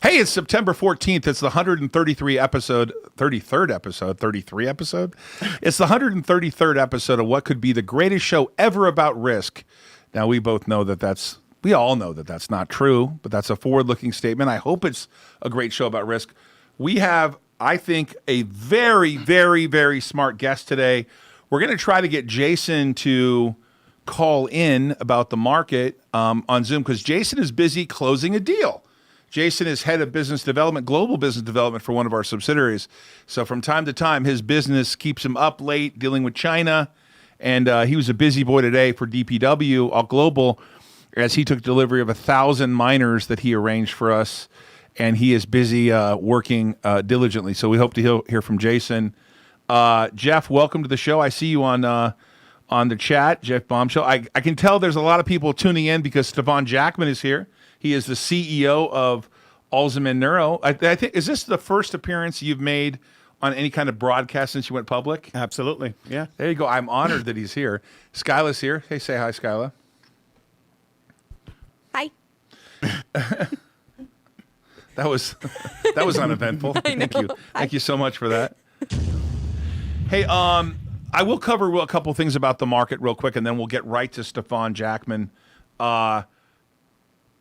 Hey, it's September 14th. It's the 133 episode, 33rd episode, 33 episode. It's the 133rd episode of what could be the greatest show ever about risk. Now, we both know that we all know that that's not true, but that's a forward-looking statement. I hope it's a great show about risk. We have, I think, a very, very, very smart guest today. We're going to try to get Jason to call in about the market on Zoom because Jason is busy closing a deal. Jason is head of business development, global business development for one of our subsidiaries. So from time to time, his business keeps him up late dealing with China. And he was a busy boy today for DPW, Ault Global, as he took delivery of 1,000 miners that he arranged for us. And he is busy working diligently. So we hope to hear from Jason. Jeff, welcome to the show. I see you on the chat, Jeff Bombshell. I can tell there's a lot of people tuning in because Stefan Jackman is here. He is the CEO of Alzamend Neuro. I think, is this the first appearance you've made on any kind of broadcast since you went public? Absolutely, yeah. There you go. I'm honored that he's here. Skyla's here. Hey, say hi, Skyla. Hi. That was uneventful. Thank you. Thank you so much for that. Hey, I will cover a couple things about the market real quick, and then we'll get right to Stefan Jackman.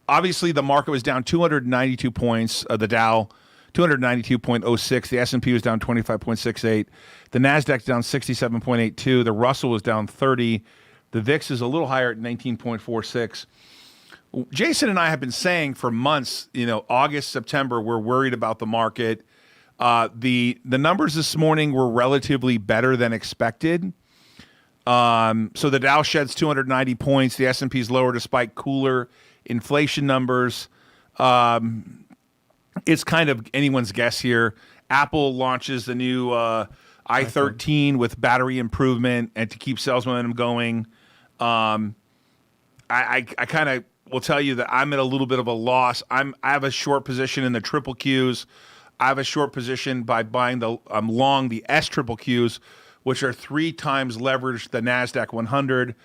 Obviously, the market was down 292 points. The Dow, 292.06. The S&P was down 25.68. The Nasdaq down 67.82. The Russell was down 30. The VIX is a little higher at 19.46. Jason and I have been saying for months, August, September, we're worried about the market. The numbers this morning were relatively better than expected. So the Dow sheds 290 points. The S&P is lower despite cooler inflation numbers. It's kind of anyone's guess here. Apple launches the new i13 with battery improvement and to keep sales momentum going. I kind of will tell you that I'm at a little bit of a loss. I have a short position in the triple Qs. I have a short position by buying I'm long the S triple Qs, which are 3 times leveraged the NASDAQ 100.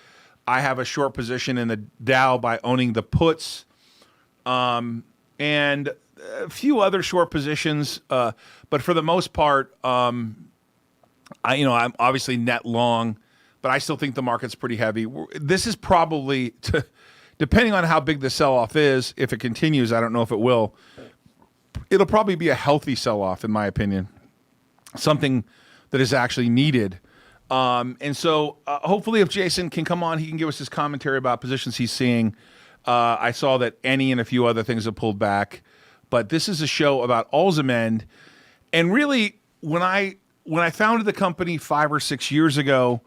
I have a short position in the Dow by owning the puts, and a few other short positions. But for the most part, I'm obviously net long, but I still think the market's pretty heavy. This is probably, depending on how big the sell-off is, if it continues, I don't know if it will. It'll probably be a healthy sell-off, in my opinion, something that is actually needed. And so hopefully if Jason can come on, he can give us his commentary about positions he's seeing. I saw that Eni and a few other things have pulled back. But this is a show about Alzamend. And really, when I founded the company 5 or 6 years ago,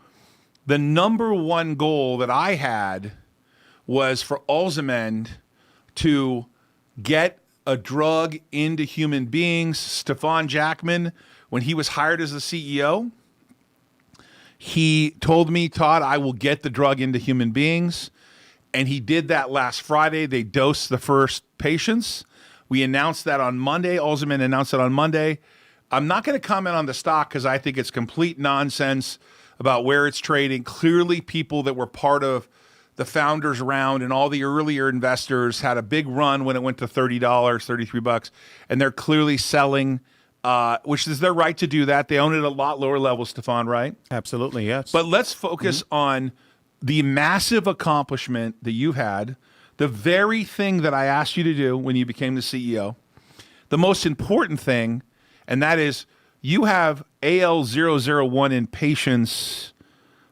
the number one goal that I had was for Alzamend to get a drug into human beings. Stefan Jackman, when he was hired as the CEO, he told me, Todd, I will get the drug into human beings. And he did that last Friday. They dosed the first patients. We announced that on Monday. Alzamend announced it on Monday. I'm not going to comment on the stock because I think it's complete nonsense about where it's trading. Clearly, people that were part of the founders round and all the earlier investors had a big run when it went to $30, $33, and they're clearly selling, which is their right to do that. They own it at a lot lower levels, Stefan, right? Absolutely, yes. But let's focus on the massive accomplishment that you've had, the very thing that I asked you to do when you became the CEO, the most important thing, and that is you have AL001 in patients.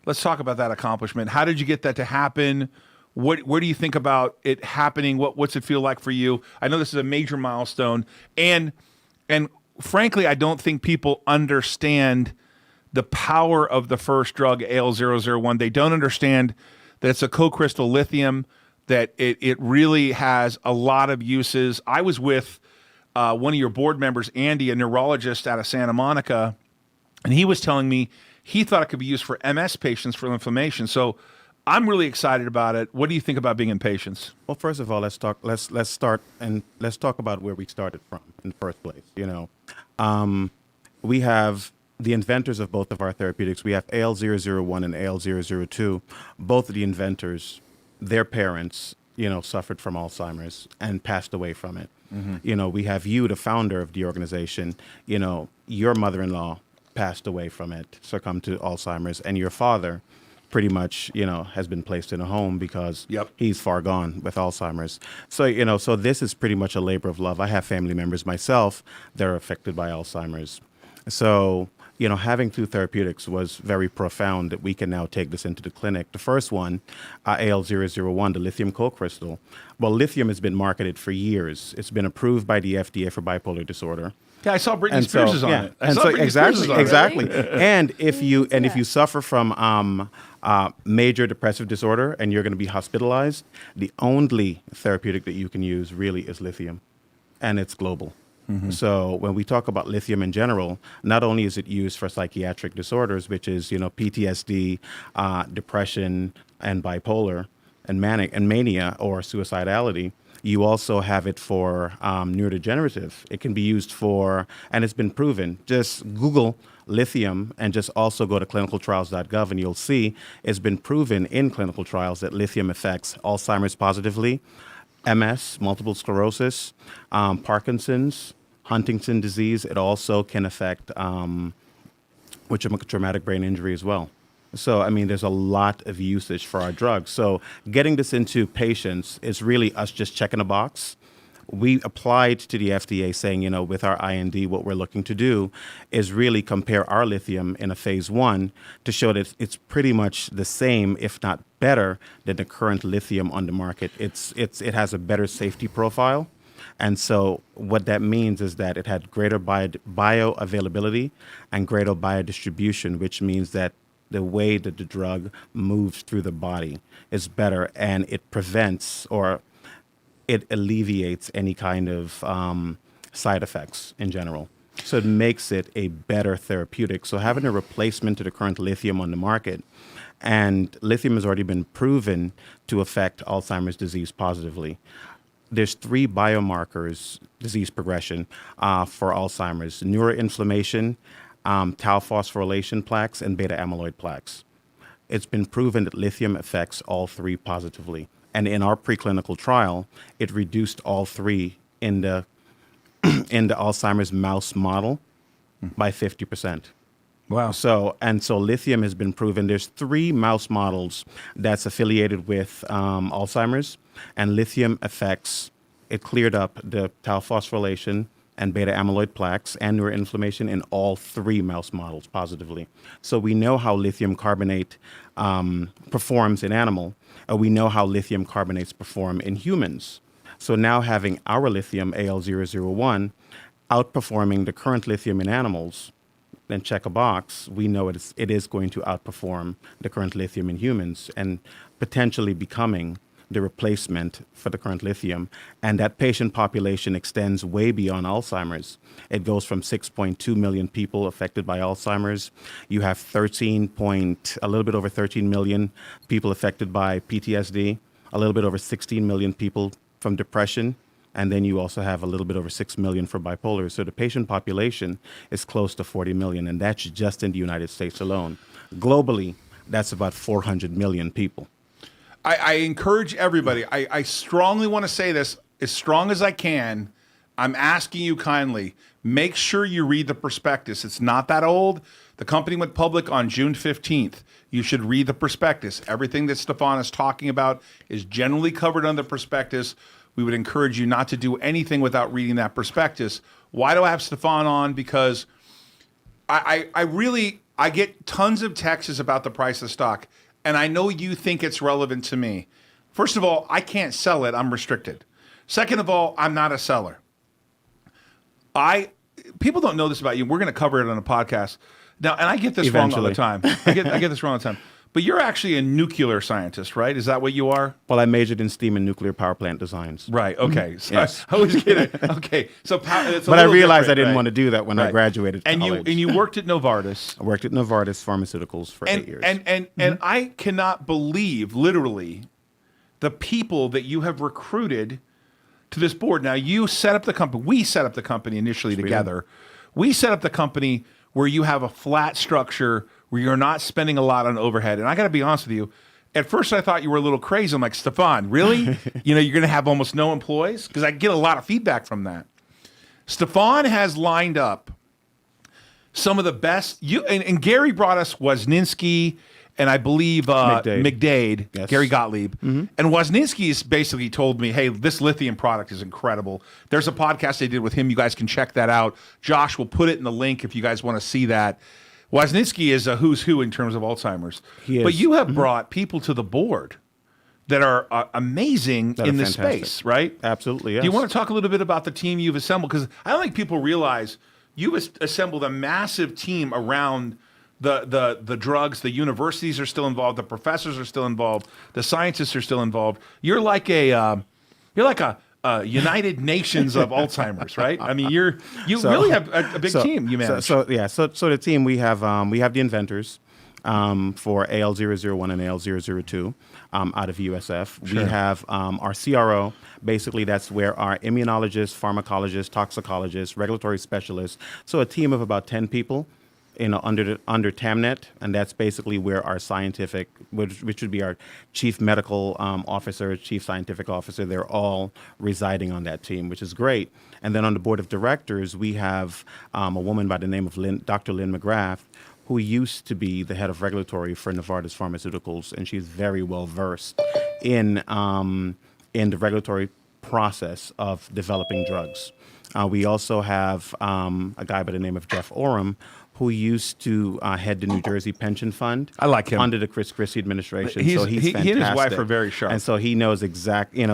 Let's talk about that accomplishment. How did you get that to happen? Where do you think about it happening? What's it feel like for you? I know this is a major milestone, and frankly, I don't think people understand the power of the first drug, AL001. They don't understand that it's a co-crystal lithium, that it really has a lot of uses. I was with one of your board members, Andy, a neurologist out of Santa Monica, and he was telling me he thought it could be used for MS patients for inflammation. So I'm really excited about it. What do you think about being in patients? Well, first of all, let's talk about where we started from in the first place. We have the inventors of both of our therapeutics. We have AL001 and AL002. Both of the inventors, their parents suffered from Alzheimer's and passed away from it. We have you, the founder of the organization, your mother-in-law passed away from it, succumbed to Alzheimer's, and your father pretty much, has been placed in a home because he's far gone with Alzheimer's. So, so this is pretty much a labor of love. I have family members myself that are affected by Alzheimer's. So, having two therapeutics was very profound that we can now take this into the clinic. The first one, AL001, the lithium co-crystal. Well, lithium has been marketed for years. It's been approved by the FDA for bipolar disorder. Yeah, I saw Britney Spears is on it. Exactly. And if you suffer from major depressive disorder and you're going to be hospitalized, the only therapeutic that you can use really is lithium, and it's global. So when we talk about lithium in general, not only is it used for psychiatric disorders, which is PTSD, depression, and bipolar, and mania or suicidality. You also have it for neurodegenerative. It can be used for, and it's been proven. Just Google lithium and just also go to clinicaltrials.gov and you'll see it's been proven in clinical trials that lithium affects Alzheimer's positively, MS, multiple sclerosis, Parkinson's, Huntington disease. It also can affect traumatic brain injury as well. So, I mean, there's a lot of usage for our drugs. So getting this into patients is really us just checking a box. We applied to the FDA saying, with our IND, what we're looking to do is really compare our lithium in a phase 1 to show that it's pretty much the same, if not better, than the current lithium on the market. It has a better safety profile. And so what that means is that it had greater bioavailability and greater biodistribution, which means that the way that the drug moves through the body is better, and it prevents or it alleviates any kind of side effects in general. So it makes it a better therapeutic. So having a replacement to the current lithium on the market, and lithium has already been proven to affect Alzheimer's disease positively. There's 3 biomarkers, disease progression for Alzheimer's: neuroinflammation, tau phosphorylation plaques, and beta amyloid plaques. It's been proven that lithium affects all 3 positively. And in our preclinical trial, it reduced all 3 in the Alzheimer's mouse model by 50%. Wow. So lithium has been proven. There's 3 mouse models that's affiliated with Alzheimer's, and lithium affects, it cleared up the tau phosphorylation and beta amyloid plaques and neuroinflammation in all 3 mouse models positively. So we know how lithium carbonate performs in animal, and we know how lithium carbonates perform in humans. So now having our lithium, AL001, outperforming the current lithium in animals, then check a box, we know it is going to outperform the current lithium in humans and potentially becoming the replacement for the current lithium. And that patient population extends way beyond Alzheimer's. It goes from 6.2 million people affected by Alzheimer's. You have a little bit over 13 million people affected by PTSD, a little bit over 16 million people from depression, and then you also have a little bit over 6 million for bipolar. So the patient population is close to 40 million, and that's just in the United States alone. Globally, that's about 400 million people. I encourage everybody. I strongly want to say this as strong as I can. I'm asking you kindly, make sure you read the prospectus. It's not that old. The company went public on June 15th. You should read the prospectus. Everything that Stefan is talking about is generally covered on the prospectus. We would encourage you not to do anything without reading that prospectus. Why do I have Stefan on? Because I get tons of texts about the price of stock. And I know you think it's relevant to me. First of all, I can't sell it. I'm restricted. Second of all, I'm not a seller. People don't know this about you. We're going to cover it on a podcast. Now, and I get this wrong all the time. I get this wrong all the time. But you're actually a nuclear scientist, right? Is that what you are? Well, I majored in steam and nuclear power plant designs. Right. Okay. So Yes. I always get it. Okay. So, but I realized I didn't want to do that when I graduated college. And you worked at Novartis. I worked at Novartis Pharmaceuticals for 8 years. And I cannot believe, literally, the people that you have recruited to this board. Now, you set up the company. We set up the company initially together. We set up the company where you have a flat structure, where you're not spending a lot on overhead. And I got to be honest with you, at first I thought you were a little crazy. I'm like, Stefan, really? You're going to have almost no employees? Because I get a lot of feedback from that. Stefan has lined up some of the best. And Gary brought us Wozniacki and I believe McDade, Yes. Gary Gottlieb. And Wozniacki has basically told me, hey, this lithium product is incredible. There's a podcast they did with him. You guys can check that out. Josh will put it in the link if you guys want to see that. Wozniacki is a who's who in terms of Alzheimer's. He is. But you have brought people to the board that are amazing in this fantastic. space, right? Absolutely, yes. Do you want to talk a little bit about the team you've assembled? Because I don't think people realize you've assembled a massive team around the drugs. The universities are still involved. The professors are still involved. The scientists are still involved. You're like a United Nations of Alzheimer's, right? I mean, you really have a big team you manage. So the team we have the inventors for AL001 and AL002 out of USF. Sure. We have our CRO. Basically, that's where our immunologists, pharmacologists, toxicologists, regulatory specialists. So a team of about 10 people, under TAMNet, and that's basically where our scientific, which would be our chief medical officer, chief scientific officer, they're all residing on that team, which is great. And then on the board of directors, we have a woman by the name of Dr. Lynn McGrath, who used to be the head of regulatory for Novartis Pharmaceuticals, and she's very well versed in the regulatory process of developing drugs. We also have a guy by the name of Jeff Oram, who used to head the New Jersey Pension Fund. I like him. Under the Chris Christie administration. He fantastic. and his wife are very sharp. And so he knows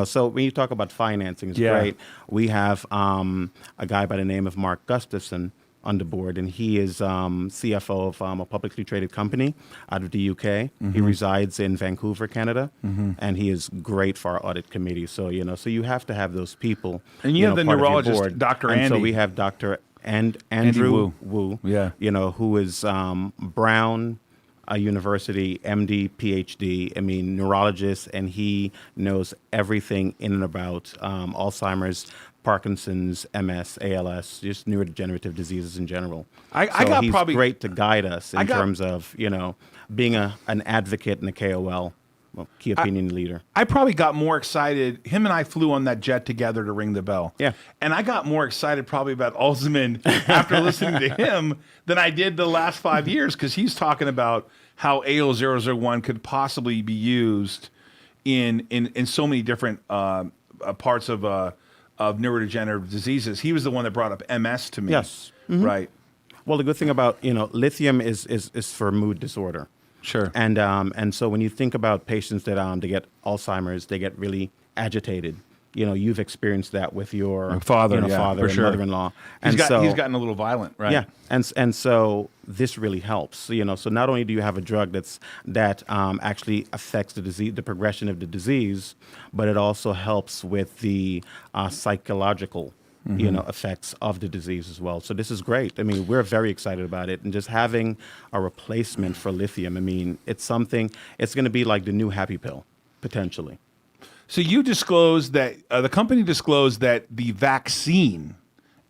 so when you talk about financing, it's great. We have a guy by the name of Mark Gustafson on the board, and he is CFO of a publicly traded company out of the UK. He resides in Vancouver, Canada, and he is great for our audit committee. So, so you have to have those people. And you have the part of your neurologist, board. Dr. And Andy. so we have Dr. Andrew Wu, Yeah. who is Brown University, MD, PhD, neurologist, and he knows everything in and about Alzheimer's, Parkinson's, MS, ALS, just neurodegenerative diseases in general. He's great to guide us in terms of, being an advocate and a KOL, key opinion leader. I probably got more excited. Him and I flew on that jet together to ring the bell. Yeah. And I got more excited probably about Alzamend after listening to him than I did the last 5 years, because he's talking about how AL001 could possibly be used in so many different parts of neurodegenerative diseases. He was the one that brought up MS to me. Yes. Right. Well, the good thing about, lithium is for mood disorder. Sure. And so when you think about patients that they get Alzheimer's, they get really agitated. You've experienced that with your father, father and mother-in-law. He's gotten a little violent, right? Yeah, and so this really helps. So not only do you have a drug that actually affects the disease, the progression of the disease, but it also helps with the psychological effects of the disease as well. So this is great. We're very excited about it. And just having a replacement for lithium, it's something, it's going to be like the new happy pill, potentially. So you disclosed that, the company disclosed that the vaccine,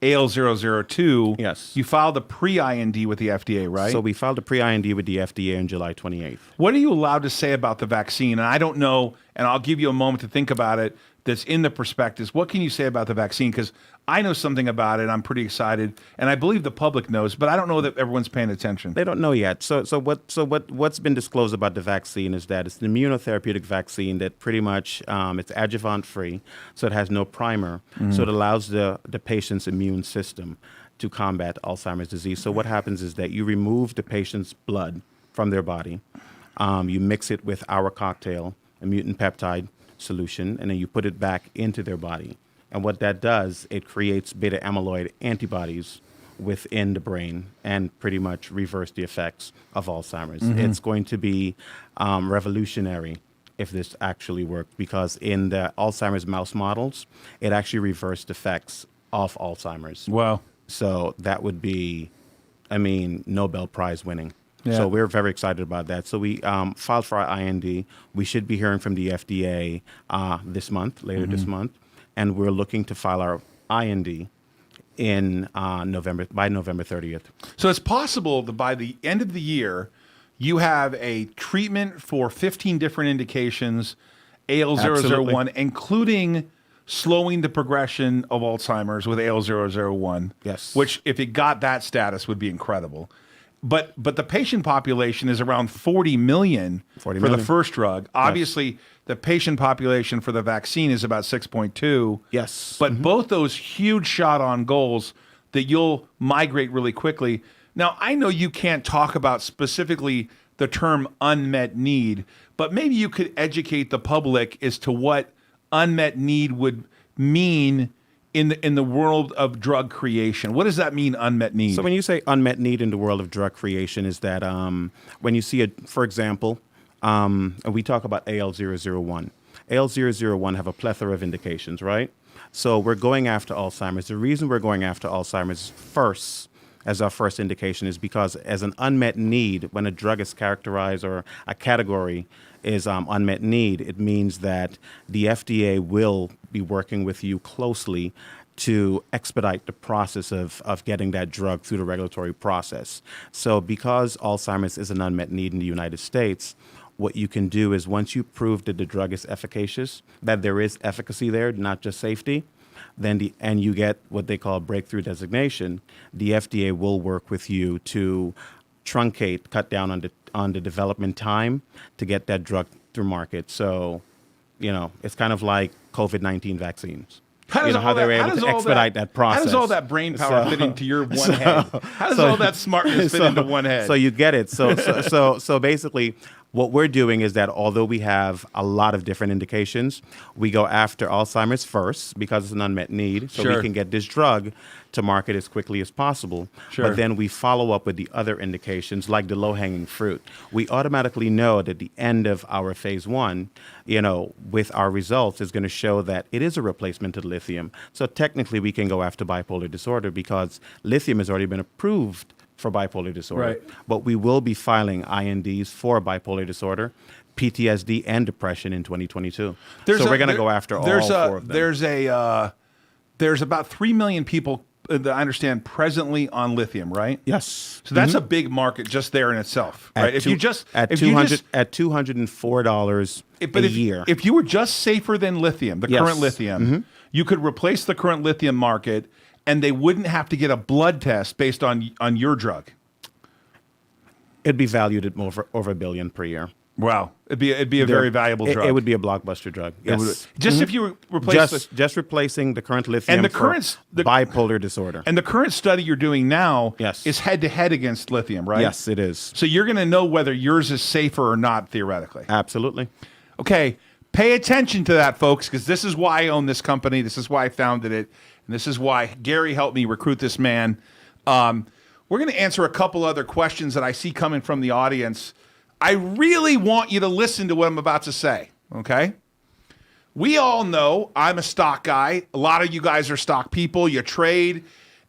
AL002, yes, you filed a pre-IND with the FDA, right? So we filed a pre-IND with the FDA on July 28th. What are you allowed to say about the vaccine? And I don't know, and I'll give you a moment to think about it, that's in the prospectus. What can you say about the vaccine? Because I know something about it. I'm pretty excited, and I believe the public knows, but I don't know that everyone's paying attention. They don't know yet. So what's been disclosed about the vaccine is that it's an immunotherapeutic vaccine that pretty much it's adjuvant free, so it has no primer, so it allows the patient's immune system to combat Alzheimer's disease. So what happens is that you remove the patient's blood from their body, you mix it with our cocktail, a mutant peptide solution, and then you put it back into their body. And what that does, it creates beta amyloid antibodies within the brain and pretty much reverse the effects of Alzheimer's. It's going to be revolutionary if this actually worked, because in the Alzheimer's mouse models, it actually reversed effects of Alzheimer's. Wow. So that would be, Nobel Prize winning. Yeah. So we're very excited about that. So we filed for our IND. We should be hearing from the FDA later this month. And we're looking to file our IND by November 30th. So it's possible that by the end of the year, you have a treatment for 15 different indications, AL001, Absolutely. including slowing the progression of Alzheimer's with AL001. Yes. Which, if it got that status, would be incredible. But the patient population is around 40 million 40 for the million. first drug. Obviously, the patient population for the vaccine is about 6.2. Yes. But both those huge shot on goals that you'll migrate really quickly. Now, I know you can't talk about specifically the term unmet need, but maybe you could educate the public as to what unmet need would mean in the world of drug creation. What does that mean, unmet need? So when you say unmet need in the world of drug creation, is that when you see for example, we talk about AL001. AL001 have a plethora of indications, right? So we're going after Alzheimer's. The reason we're going after Alzheimer's first, as our first indication, is because as an unmet need, when a drug is characterized or a category is unmet need, it means that the FDA will be working with you closely to expedite the process of getting that drug through the regulatory process. So because Alzheimer's is an unmet need in the United States, what you can do is once you prove that the drug is efficacious, that there is efficacy there, not just safety, then and you get what they call breakthrough designation, the FDA will work with you to cut down on the development time to get that drug through market. So, it's kind of like COVID-19 vaccines. How they were able to expedite that process. How does all that brain power fit into your one head? How does all that smartness fit into one head? So you get it. So basically, what we're doing is that although we have a lot of different indications, we go after Alzheimer's first because it's an unmet need, so we can get this drug to market as quickly as possible. Sure. But then we follow up with the other indications, like the low-hanging fruit. We automatically know that the end of our phase 1, with our results, is going to show that it is a replacement to lithium. So technically, we can go after bipolar disorder because lithium has already been approved for bipolar disorder. Right. But we will be filing INDs for bipolar disorder, PTSD, and depression in 2022. So we're going to go after all four of them. There's about 3 million people that I understand presently on lithium, right? Yes. So that's a big market just there in itself, right? At $204 a year. If you were just safer than lithium, the current lithium, you could replace the current lithium market, and they wouldn't have to get a blood test based on your drug. It'd be valued at over $1 billion per year. Wow, it'd be a very valuable drug. It would be a blockbuster drug. Yes. Just if you replace just replacing the current lithium for bipolar disorder. And the current study you're doing now Yes. is head-to-head against lithium, right? Yes, it is. So you're going to know whether yours is safer or not, theoretically. Absolutely. Okay, pay attention to that, folks, because this is why I own this company. This is why I founded it. And this is why Gary helped me recruit this man. We're going to answer a couple other questions that I see coming from the audience. I really want you to listen to what I'm about to say, okay? We all know I'm a stock guy. A lot of you guys are stock people. You trade,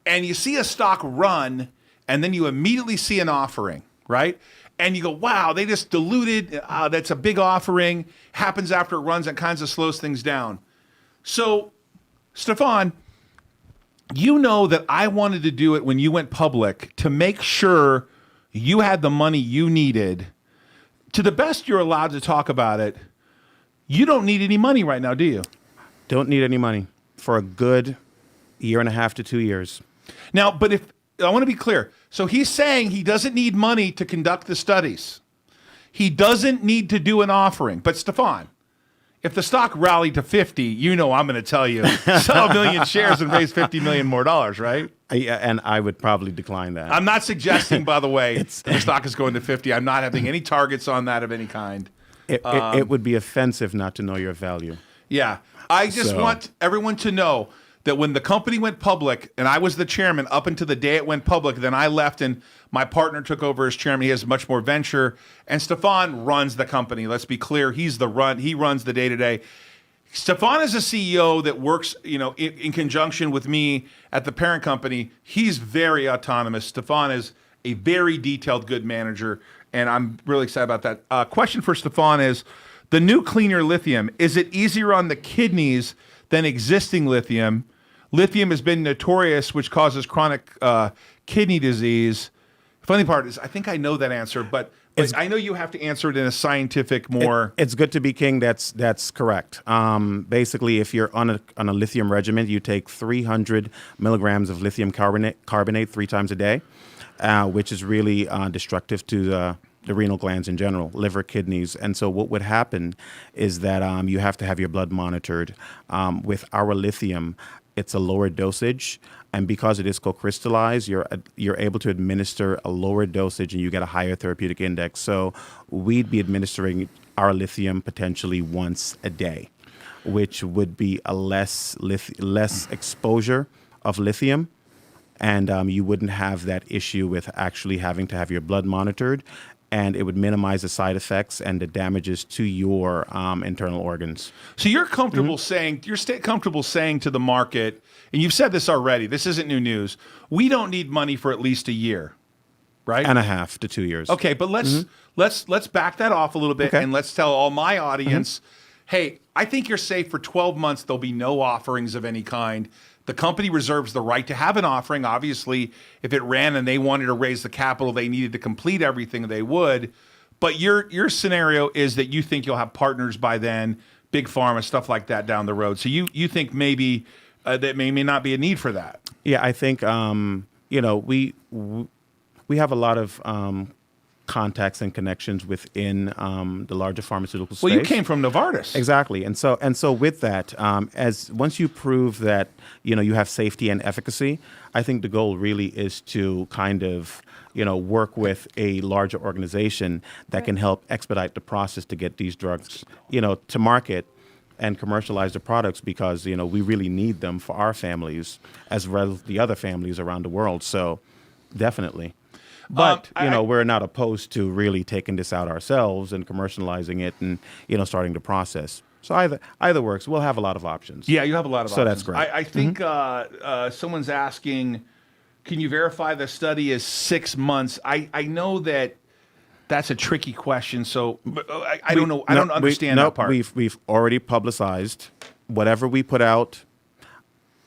and you see a stock run, and then you immediately see an offering, right? And you go, wow, they just diluted. That's a big offering. Happens after it runs and kind of slows things down. So, Stefan, you know that I wanted to do it when you went public to make sure you had the money you needed. To the best you're allowed to talk about it, you don't need any money right now, do you? Don't need any money for a good 1.5 to 2 years. Now, but if I want to be clear. So he's saying he doesn't need money to conduct the studies. He doesn't need to do an offering. But Stefan, if the stock rallied to 50, I'm going to tell you, sell 1 million shares and raise $50 million more, right? And I would probably decline that. I'm not suggesting, by the way, that the stock is going to 50. I'm not having any targets on that of any kind. It would be offensive not to know your value. Yeah. I just want everyone to know that when the company went public, and I was the chairman up until the day it went public, then I left and my partner took over as chairman. He has much more venture. And Stefan runs the company. Let's be clear. He runs the day-to-day. Stefan is a CEO that works, in conjunction with me at the parent company. He's very autonomous. Stefan is a very detailed, good manager, and I'm really excited about that. Question for Stefan is, the new cleaner lithium, is it easier on the kidneys than existing lithium? Lithium has been notorious, which causes chronic kidney disease. funny part is I think I know that answer, but I know you have to answer it in a scientific, more. It's good to be king. That's correct. Basically, if you're on a lithium regimen, you take 300 milligrams of lithium carbonate 3 times a day, which is really destructive to the renal glands in general, liver, kidneys. And so what would happen is that you have to have your blood monitored. With our lithium, it's a lower dosage. And because it is co-crystallized, you're able to administer a lower dosage and you get a higher therapeutic index. So we'd be administering our lithium potentially once a day, which would be a less exposure of lithium. And you wouldn't have that issue with actually having to have your blood monitored. And it would minimize the side effects and the damages to your internal organs. So you're comfortable saying, comfortable saying to the market, and you've said this already, this isn't new news, we don't need money for at least a year, right? And a half to 2 years. Okay, but let's back that off a little bit, and let's tell all my audience, hey, I think you're safe for 12 months. There'll be no offerings of any kind. The company reserves the right to have an offering. Obviously, if it ran and they wanted to raise the capital, they needed to complete everything, they would. But your scenario is that you think you'll have partners by then, big pharma, stuff like that down the road. So you think maybe that may not be a need for that. Yeah, I think we have a lot of contacts and connections within the larger pharmaceutical space. Well, you came from Novartis. Exactly. And so with that, as once you prove that, you have safety and efficacy, I think the goal really is to kind of, work with a larger organization that can help expedite the process to get these drugs, to market and commercialize the products, because, we really need them for our families as well as the other families around the world. So definitely. But, we're not opposed to really taking this out ourselves and commercializing it and, starting the process. So either works. We'll have a lot of options. Yeah, you have a lot of options. So that's great. I think someone's asking, can you verify the study is 6 months? I know that's a tricky question, so I don't know. I don't understand that part. We've already publicized whatever we put out.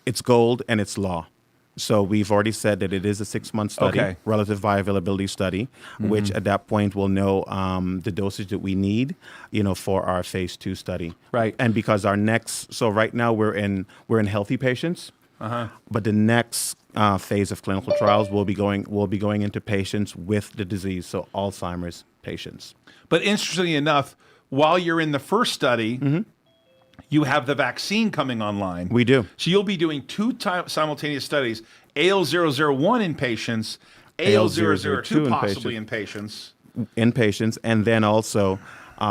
It's gold and it's law. So we've already said that it is a 6-month study, relative bioavailability study, which at that point we'll know the dosage that we need, for our phase 2 study. Right. And because so right now we're in healthy patients, but the next phase of clinical trials we'll be going into patients with the disease, so Alzheimer's patients. But interestingly enough, while you're in the first study, you have the vaccine coming online. We do. So you'll be doing 2 simultaneous studies, AL001 in patients, AL002 possibly in patients. In patients, and then also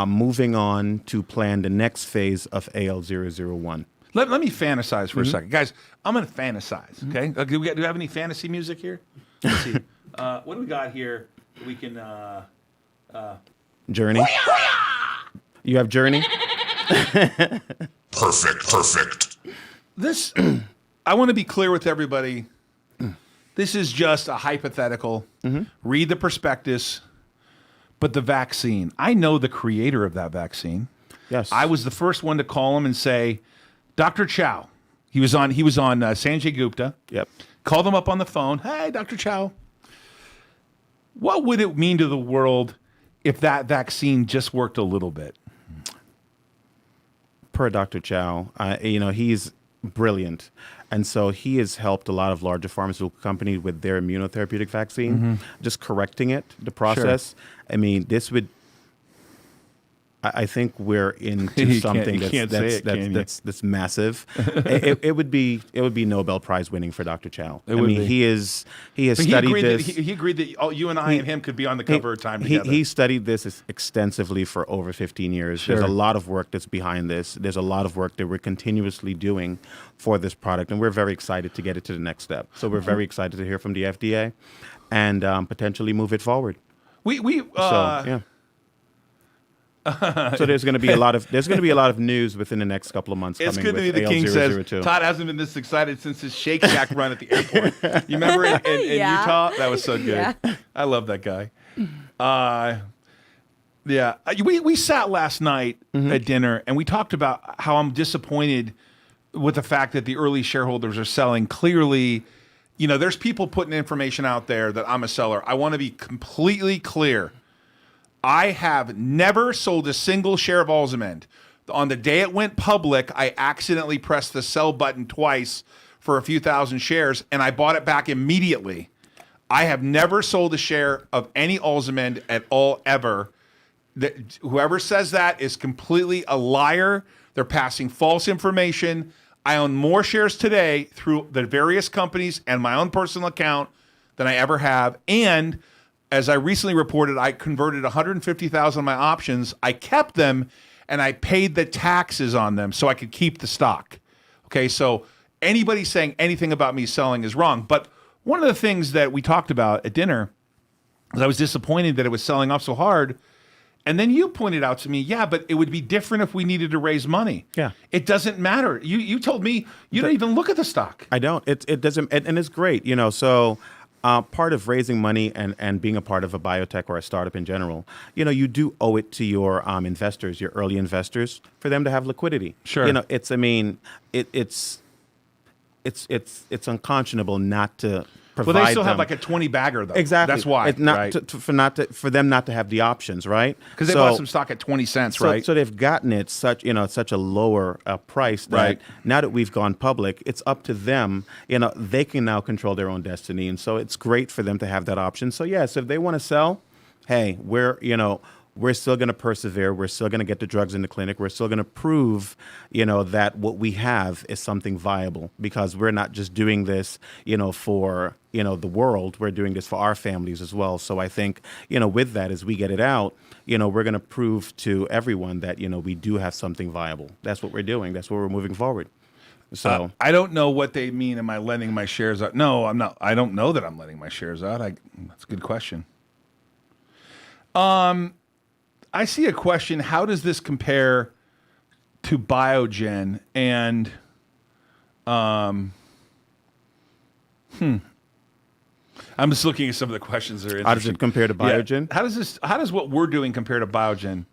moving on to plan the next phase of AL001. Let me fantasize for a second. Guys, I'm going to fantasize, okay? Do we have any fantasy music here? Let's see. What do we got here? We can... Journey. You have Journey? Perfect. This, I want to be clear with everybody. This is just a hypothetical. Read the prospectus. But the vaccine, I know the creator of that vaccine. Yes. I was the first one to call him and say, Dr. Chow. He was on Sanjay Gupta. Yep. Called him up on the phone. Hey, Dr. Chow. What would it mean to the world if that vaccine just worked a little bit? Per Dr. Chow, he's brilliant. And so he has helped a lot of larger pharmaceutical companies with their immunotherapeutic vaccine, just correcting it, the process. Sure. I mean, I think we're into something that's massive. It would be Nobel Prize winning for Dr. Chow. He has studied this. He agreed that you and I and him could be on the cover of Time together. He studied this extensively for over 15 years. Sure. There's a lot of work that's behind this. There's a lot of work that we're continuously doing for this product, and we're very excited to get it to the next step. So we're very excited to hear from the FDA and potentially move it forward. So there's going to be a lot of news within the next couple of months. It's coming good to with be the king says AL002. Todd hasn't been this excited since his Shake Shack run at the airport. You remember in Utah? That was so good. Yeah. I love that guy. We sat last night at dinner and we talked about how I'm disappointed with the fact that the early shareholders are selling. Clearly, there's people putting information out there that I'm a seller. I want to be completely clear. I have never sold a single share of Alzamend. On the day it went public, I accidentally pressed the sell button twice for a few thousand shares, and I bought it back immediately. I have never sold a share of any Alzamend at all, ever. Whoever says that is completely a liar. They're passing false information. I own more shares today through the various companies and my own personal account than I ever have. And as I recently reported, I converted 150,000 of my options. I kept them, and I paid the taxes on them so I could keep the stock. Okay, so anybody saying anything about me selling is wrong. But one of the things that we talked about at dinner was I was disappointed that it was selling off so hard. And then you pointed out to me, yeah, but it would be different if we needed to raise money. Yeah. It doesn't matter. You told me you don't even look at the stock. I don't. It doesn't, and it's great, so part of raising money and being a part of a biotech or a startup in general, you do owe it to your investors, your early investors, for them to have liquidity. Sure. It's unconscionable not to provide. Well, they still them. have like a 20 bagger though. Exactly. That's why. It's not right? for them not to have the options, right? Because they bought some stock at 20 cents, right? So they've gotten it such a lower price that Right. now that we've gone public, it's up to them. They can now control their own destiny, and so it's great for them to have that option. So yes, if they want to sell, hey, we're still going to persevere. We're still going to get the drugs in the clinic. We're still going to prove, that what we have is something viable, because we're not just doing this, for, the world. We're doing this for our families as well. So I think, with that, as we get it out, we're going to prove to everyone that, we do have something viable. That's what we're doing. That's where we're moving forward. So I don't know what they mean. Am I lending my shares out? No, I'm not. I don't know that I'm letting my shares out. That's a good question. I see a question. How does this compare to Biogen? And I'm just looking at some of the questions that are interesting. how does it compare to Biogen? Yeah. How does what we're doing compare to Biogen?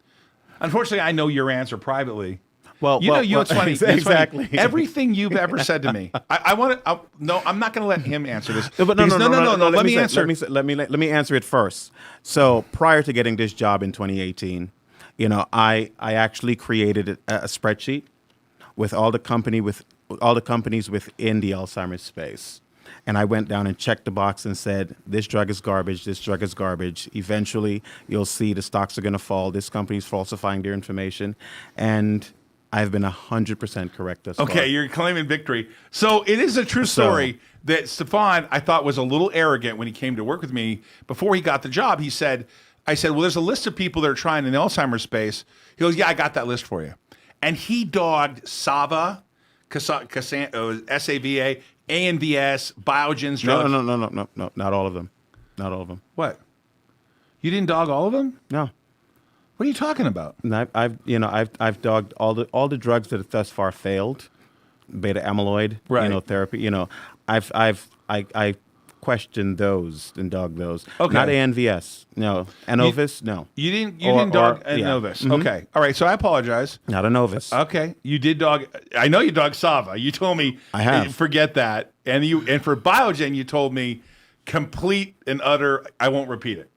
Unfortunately, I know your answer privately. Well, it's funny. It's funny. Exactly. Everything you've ever said to me, I want to. No, I'm not going to let him answer this. No, Let me answer. Let me answer it first. So prior to getting this job in 2018, I actually created a spreadsheet with all the companies within the Alzheimer's space. And I went down and checked the box and said, this drug is garbage, this drug is garbage. Eventually, you'll see the stocks are going to fall. This company's falsifying their information. And I've been 100% correct thus far. Okay, you're claiming victory. So it is a true story that Stefan, I thought, was a little arrogant when he came to work with me. Before he got the job, I said, well, there's a list of people that are trying in the Alzheimer's space. He goes, yeah, I got that list for you. And he dogged Sava, SAVA, ANVS, Biogen's drugs. No, not all of them. Not all of them. What? You didn't dog all of them? No. What are you talking about? And I've dogged all the drugs that have thus far failed, beta amyloid, Right. therapy. I questioned those and dogged those. Okay. Not ANVS. No. Anovis. No. You didn't dog Anovis. Mm-hmm. Okay. All right. So I apologize. Not Anovis. Okay. You did dog. I know you dogged Sava. You told me. I have. Forget that. And for Biogen, you told me complete and utter. I won't repeat it.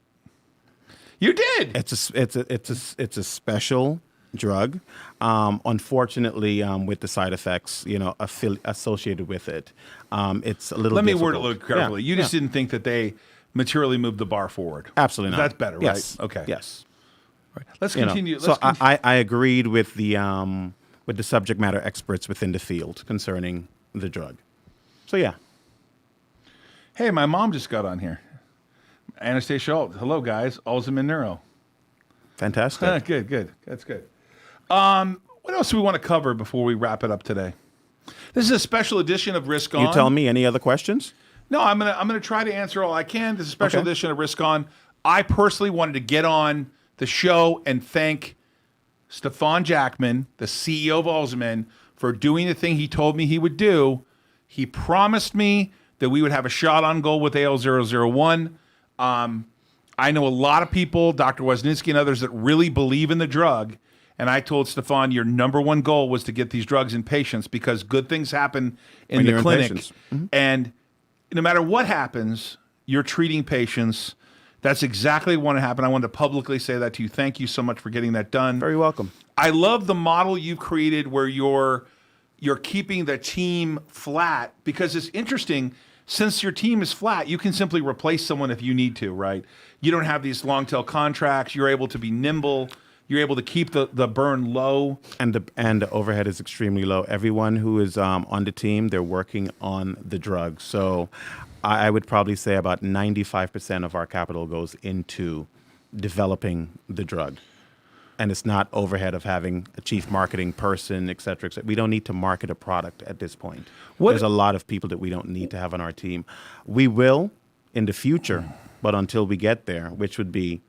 You did. It's a special drug. Unfortunately, with the side effects, associated with it, it's a little. Let me difficult. word it a little carefully. You just didn't think that they materially moved the bar forward. Absolutely not. That's better, Yes. right? Okay. Yes. Right. Let's continue. I agreed with the subject matter experts within the field concerning the drug. So yeah. Hey, my mom just got on here. Anastasia Ault. Hello, guys. Alzamend Neuro. Fantastic. Good. That's good. What else do we want to cover before we wrap it up today? This is a special edition of Risk On. You tell me. Any other questions? No, I'm gonna try to answer all I can. This is a special Okay. edition of Risk On. I personally wanted to get on the show and thank Stefan Jackman, the CEO of Alzamend, for doing the thing he told me he would do. He promised me that we would have a shot on goal with AL001. I know a lot of people, Dr. Wozniacki and others, that really believe in the drug. And I told Stefan, your number one goal was to get these drugs in patients because good things happen in When the you're in clinic. patients. Mm-hmm. And no matter what happens, you're treating patients. That's exactly what happened. I wanted to publicly say that to you. Thank you so much for getting that done. Very welcome. I love the model you've created where you're keeping the team flat, because it's interesting. Since your team is flat, you can simply replace someone if you need to, right? You don't have these long tail contracts. You're able to be nimble. You're able to keep the burn low. And the overhead is extremely low. Everyone who is on the team, they're working on the drug. So I would probably say about 95% of our capital goes into developing the drug. And it's not overhead of having a chief marketing person, et cetera, et cetera. We don't need to market a product at this point. There's a lot of people that we don't need to have on our team. We will in the future, but until we get there, which would be,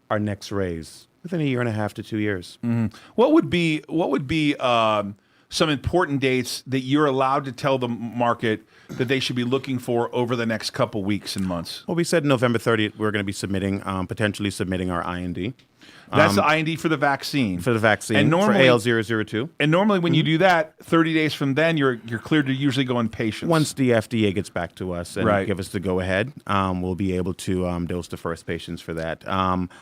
our next raise within a year and a half to 2 years. Mm-hmm. What would be some important dates that you're allowed to tell the market that they should be looking for over the next couple weeks and months? Well, we said November 30th we're going to be potentially submitting our IND. That's the IND for the vaccine. For the vaccine, and normally, for AL002. And normally when you do that, 30 days from then, you're cleared to usually go in patients. Once the FDA gets back to us and give us the go-ahead, we'll be able to dose the first patients for that.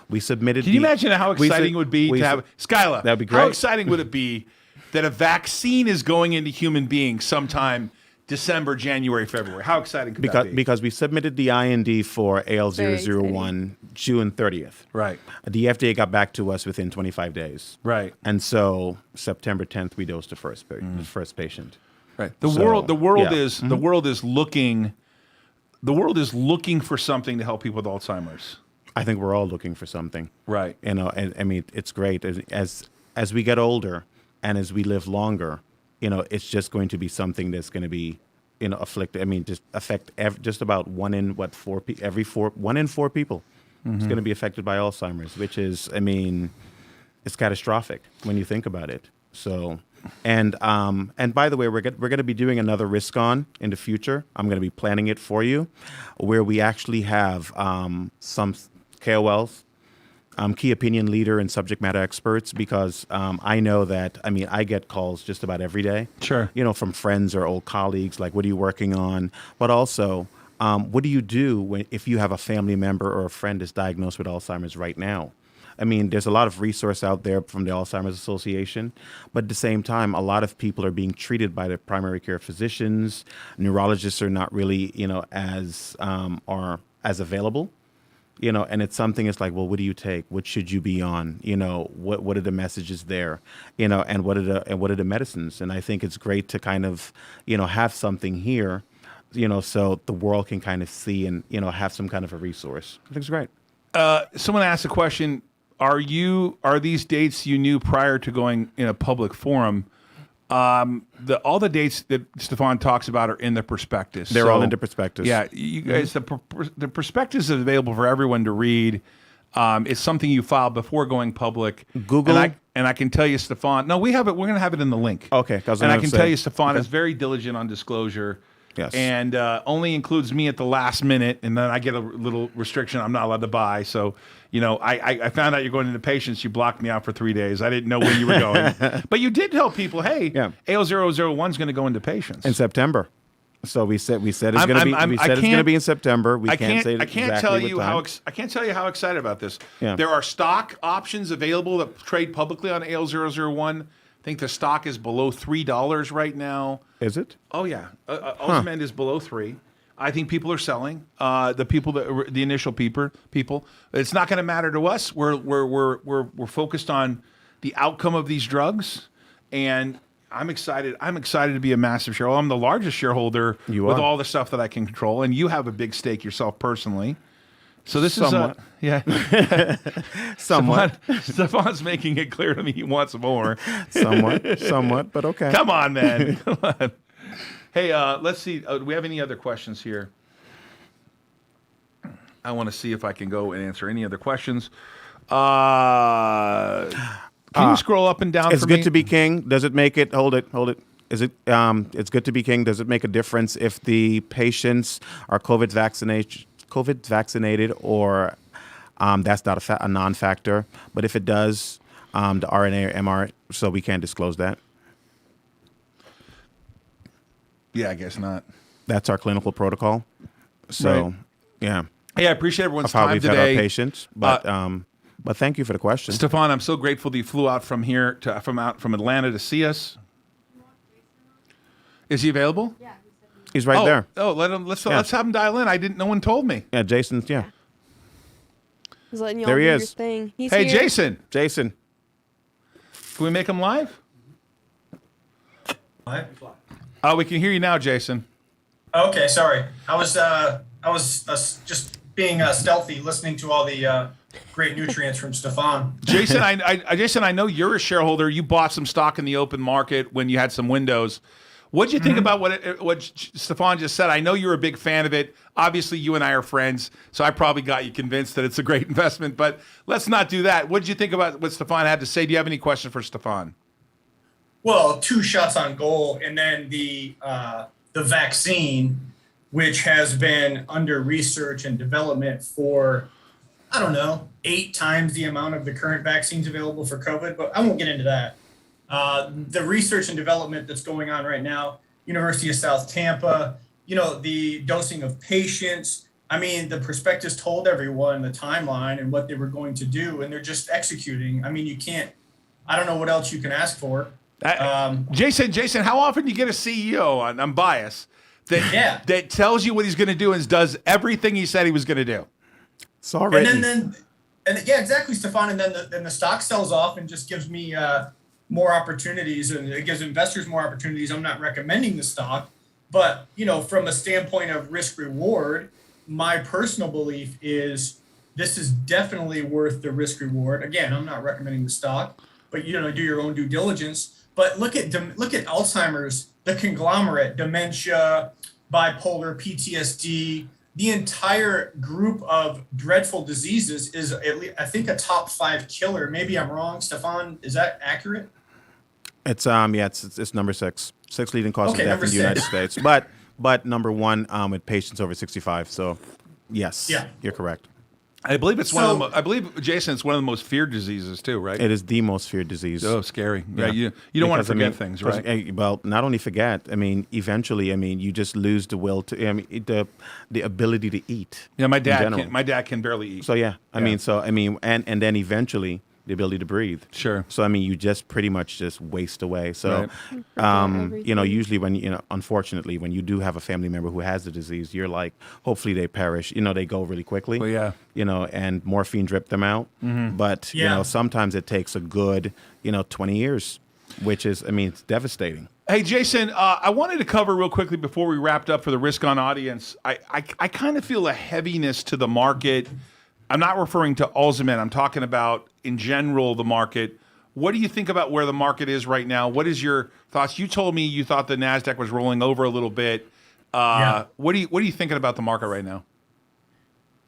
We submitted. Can you imagine how exciting it would be to have... Skyla, that'd be great. How exciting would it be that a vaccine is going into human beings sometime December, January, February? How exciting could that be? Because we submitted the IND for AL001 June 30th. Right. The FDA got back to us within 25 days. Right. And so September 10th, we dosed the first patient. Right. The world is looking for something to help people with Alzheimer's. I think we're all looking for something. Right. And I mean, it's great as we get older and as we live longer. It's just going to be something that's going to be, affect just about 1 in 4 people. Mm-hmm. Is going to be affected by Alzheimer's, which is, it's catastrophic when you think about it. So, and by the way, we're going to be doing another risk-on in the future. I'm going to be planning it for you, where we actually have some KOLs. Key opinion leader and subject matter experts, because I know that, I get calls just about every day. Sure. From friends or old colleagues, like, what are you working on? But also, what do you do if you have a family member or a friend that's diagnosed with Alzheimer's right now? There's a lot of resource out there from the Alzheimer's Association, but at the same time, a lot of people are being treated by their primary care physicians. Neurologists are not really, as available. And it's something. It's like, well, what do you take? What should you be on? What are the messages there? And what are the medicines? And I think it's great to kind of, have something here, so the world can kind of see and have some kind of a resource. I think it's great. Someone asked a question: Are these dates you knew prior to going in a public forum? All the dates that Stefan talks about are in the prospectus. They're all in the prospectus. Yeah, you guys, the prospectus is available for everyone to read. It's something you filed before going public. Google. And I can tell you, Stefan. No, we have it. We're going to have it in the link. Okay. And I can tell you, Stefan is very diligent on disclosure. Yes. And only includes me at the last minute, and then I get a little restriction. I'm not allowed to buy. So, I found out you're going into patients. You blocked me out for 3 days. I didn't know when you were going. But you did tell people, hey, AL001 is going to go into patients. In September. So we said it's going to be. We said it's going to be in September. I can't tell you how excited about this. Yeah. There are stock options available that trade publicly on AL001. I think the stock is below $3 right now. Is it? Oh yeah, Alzamend is below $3. I think people are selling. The initial people. It's not going to matter to us. We're focused on the outcome of these drugs, and I'm excited. I'm excited to be a massive shareholder. I'm the largest shareholder with all the stuff that I can control, and you have a big stake yourself personally. So this Somewhat. Somewhat. Stefan's making it clear to me he wants more. Somewhat, but okay. Come on, man. Come on. Hey, let's see. Do we have any other questions here? I want to see if I can go and answer any other questions. Can you scroll up and down it's for me? Good to be king. Does it make it? Hold it. Is it? It's good to be king. Does it make a difference if the patients are COVID vaccinated, or that's not a non-factor? But if it does, the RNA or MR, so we can't disclose that. Yeah, I guess not. That's our clinical protocol. So, Right. yeah, Hey, I appreciate everyone's of how time we vet today. our patients. But thank you for the question. Stefan, I'm so grateful that you flew out from here from Atlanta to see us. Is he available? Yeah. He's right there. Oh, let's have him dial in. No one told me. Yeah, Jason's. Yeah, He's letting y'all There do he your is. thing. He's Hey, here. Jason, Jason. can we make him live? What? Oh, we can hear you now, Jason. Okay, sorry. I was just being stealthy, listening to all the great nutrients from Stefan. Jason, Jason, I know you're a shareholder. You bought some stock in the open market when you had some windows. What'd you think about what Stefan just said? I know you're a big fan of it. Obviously, you and I are friends, so I probably got you convinced that it's a great investment. But let's not do that. What did you think about what Stefan had to say? Do you have any questions for Stefan? Well, 2 shots on goal, and then the vaccine, which has been under research and development for, I don't know, 8 times the amount of the current vaccines available for COVID. But I won't get into that. The research and development that's going on right now, University of South Tampa, the dosing of patients. I mean, the prospectus told everyone the timeline and what they were going to do, and they're just executing. I mean, I don't know what else you can ask for. Jason, how often do you get a CEO, I'm biased, that tells you what he's going to do and does everything he said he was going to do? It's already. And yeah, exactly, Stefan. And then the stock sells off and just gives me more opportunities, and it gives investors more opportunities. I'm not recommending the stock, but from a standpoint of risk reward, my personal belief is this is definitely worth the risk reward. Again, I'm not recommending the stock, but do your own due diligence. But look at Alzheimer's, the conglomerate, dementia, bipolar, PTSD. The entire group of dreadful diseases is at least, I think, a top 5 killer. Maybe I'm wrong, Stefan. Is that accurate? It's it's number 6 leading cause of death in the United 6. States, but number 1 with patients over 65. So, yes, you're correct. I believe it's I believe, Jason, it's one of the most feared diseases too, right? It is the most feared disease. Oh, scary. Yeah, you don't want to forget things, right? Well, not only forget. I mean, eventually, you just lose the will to. The ability to eat. Yeah, my dad can barely eat. So yeah, and then eventually the ability to breathe. Sure. So you just pretty much just waste away. So, Right. usually when unfortunately, when you do have a family member who has the disease, you're like, hopefully they perish. They go really quickly. Well, yeah. And morphine drip them out. Mm-hmm. But sometimes it takes a good 20 years, which is it's devastating. Hey, Jason, I wanted to cover real quickly before we wrapped up for the risk on audience. I kind of feel a heaviness to the market. I'm not referring to Alzamend. I'm talking about, in general, the market. What do you think about where the market is right now? What is your thoughts? You told me you thought the NASDAQ was rolling over a little bit. What are you thinking about the market right now?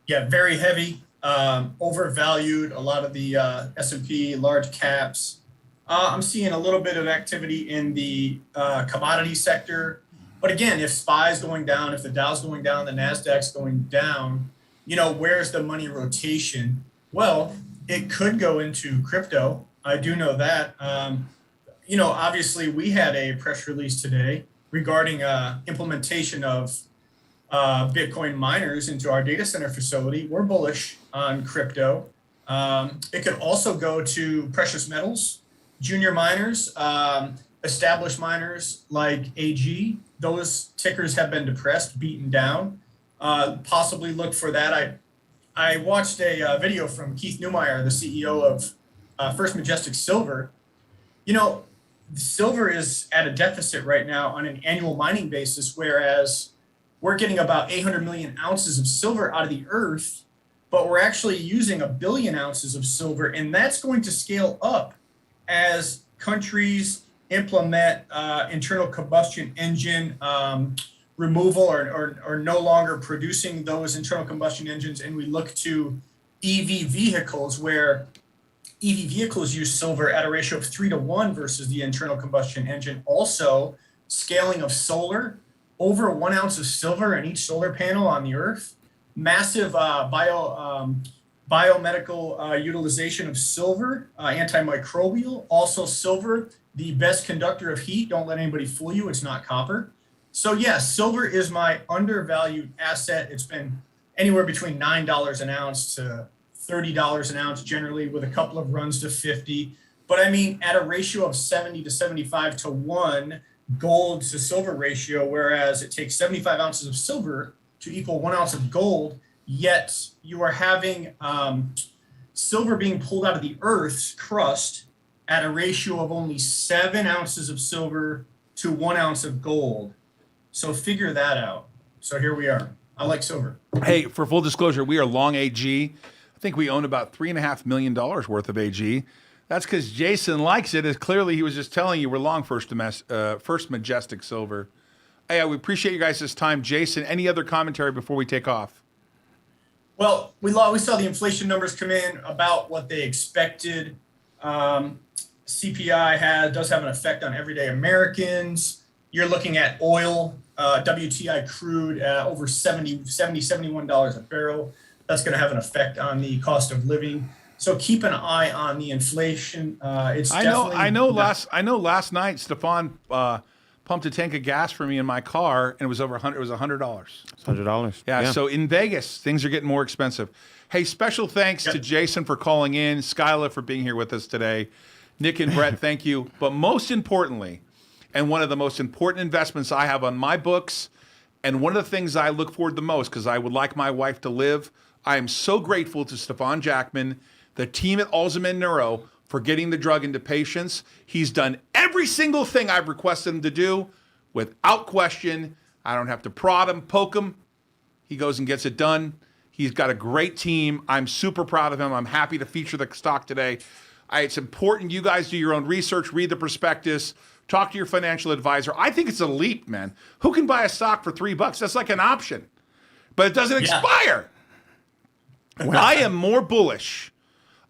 Yeah, very heavy, overvalued. A lot of the S&P large caps. I'm seeing a little bit of activity in the commodity sector. But again, if SPY's going down, if the Dow's going down, the NASDAQ's going down, where's the money rotation? Well, it could go into crypto. I do know that. Obviously, we had a press release today regarding implementation of Bitcoin miners into our data center facility. We're bullish on crypto. It could also go to precious metals, junior miners, established miners like AG. Those tickers have been depressed, beaten down. Possibly look for that. I watched a video from Keith Neumeyer, the CEO of First Majestic Silver. Silver is at a deficit right now on an annual mining basis, whereas we're getting about 800 million ounces of silver out of the earth, but we're actually using 1 billion ounces of silver, and that's going to scale up as countries implement internal combustion engine removal or no longer producing those internal combustion engines, and we look to EV vehicles, where EV vehicles use silver at a ratio of 3-to-1 versus the internal combustion engine. Also, scaling of solar, over 1 ounce of silver in each solar panel on the earth. Massive biomedical utilization of silver, antimicrobial. Also silver, the best conductor of heat. Don't let anybody fool you, it's not copper. So yes, silver is my undervalued asset. It's been anywhere between $9 an ounce to $30 an ounce generally, with a couple of runs to 50. But I mean, at a ratio of 70 to 75 to 1 gold to silver ratio, whereas it takes 75 ounces of silver to equal 1 ounce of gold, yet you are having silver being pulled out of the Earth's crust at a ratio of only 7 ounces of silver to 1 ounce of gold. So figure that out. So here we are. I like silver. Hey, for full disclosure, we are long AG. I think we own about $3.5 million worth of AG. That's because Jason likes it. As clearly he was just telling you we're long First Majestic Silver. Hey, we appreciate you guys' time. Jason, any other commentary before we take off? Well, we saw the inflation numbers come in about what they expected. CPI does have an effect on everyday Americans. You're looking at oil, WTI crude over $71 a barrel. That's going to have an effect on the cost of living. So keep an eye on the inflation. I know. Last night, Stefan pumped a tank of gas for me in my car, and it was over $100. It was $100. It's $100. Yeah. So in Vegas, things are getting more expensive. Hey, special thanks to Jason for calling in, Skyla for being here with us today, Nick and Brett, thank you. But most importantly, and one of the most important investments I have on my books, and one of the things I look forward the most, because I would like my wife to live, I am so grateful to Stefan Jackman, the team at Alzamend Neuro, for getting the drug into patients. He's done every single thing I've requested him to do without question. I don't have to prod him, poke him. He goes and gets it done. He's got a great team. I'm super proud of him. I'm happy to feature the stock today. It's important you guys do your own research, read the prospectus, talk to your financial advisor. I think it's a leap, man. Who can buy a stock for $3? That's like an option, but it doesn't expire. I am more bullish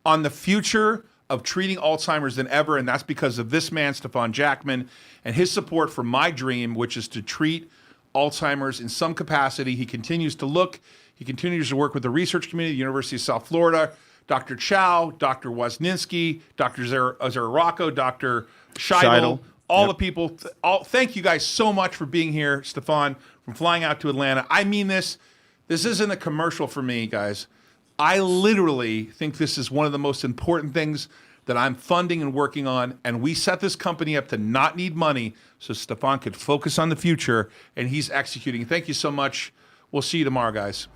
on the future of treating Alzheimer's than ever, and that's because of this man, Stefan Jackman, and his support for my dream, which is to treat Alzheimer's in some capacity. He continues to look. He continues to work with the research community, the University of South Florida, Dr. Chow, Dr. Wozniacki, Dr. Zararaco, Dr. Scheidel, all the people. Thank you guys so much for being here, Stefan, from flying out to Atlanta. I mean this. This isn't a commercial for me, guys. I literally think this is one of the most important things that I'm funding and working on, and we set this company up to not need money so Stefan could focus on the future, and he's executing. Thank you so much. We'll see you tomorrow, guys.